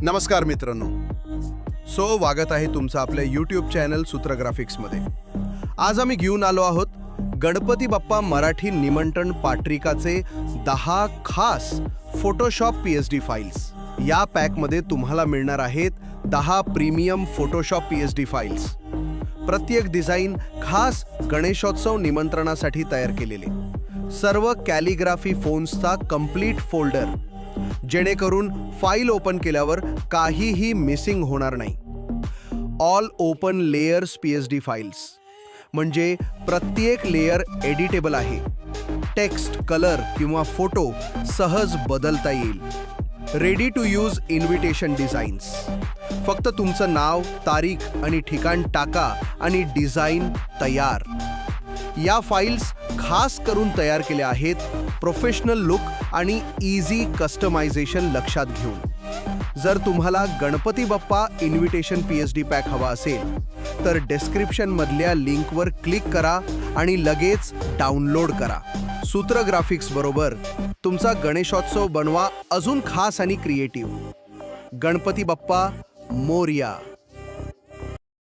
नमस्कार मित्रांनो. स्वागत आहे तुमचं आपल्या यूट्यूब चॅनल सूत्रग्राफिक्समध्ये. आज आम्ही घेऊन आलो आहोत गणपती बाप्पा मराठी निमंत्रण पाट्रिकाचे 10 खास फोटोशॉप PSD फाईल्स. या पॅकमध्ये तुम्हाला मिळणार आहेत 10 प्रीमियम फोटोशॉप PSD फाईल्स. प्रत्येक डिझाईन खास गणेशोत्सव निमंत्रणासाठी तयार केलेले. सर्व कॅलिग्राफी फोन्सचा कंप्लीट फोल्डर, जेणेकरून फाईल ओपन केल्यावर काहीही मिसिंग होणार नाही. All open layers PSD files, म्हणजे प्रत्येक लेयर एडिटेबल आहे. टेक्स्ट, कलर किंवा फोटो सहज बदलता येईल. Ready to use invitation designs. फक्त तुमचं नाव, तारीख आणि ठिकाण टाका आणि डिझाईन तयार. या फाईल्स खास करून तयार केल्या आहेत प्रोफेशनल लुक आणि इझी कस्टमायझेशन लक्षात घेऊन. जर तुम्हाला Ganpati Bappa invitation PSD pack हवा असेल तर डिस्क्रिप्शनमधल्या लिंकवर क्लिक करा आणि लगेच डाउनलोड करा. सूत्रग्राफिक्स बरोबर तुमचा गणेशोत्सव बनवा अजून खास आणि क्रिएटिव्ह. गणपती बाप्पा मोरया.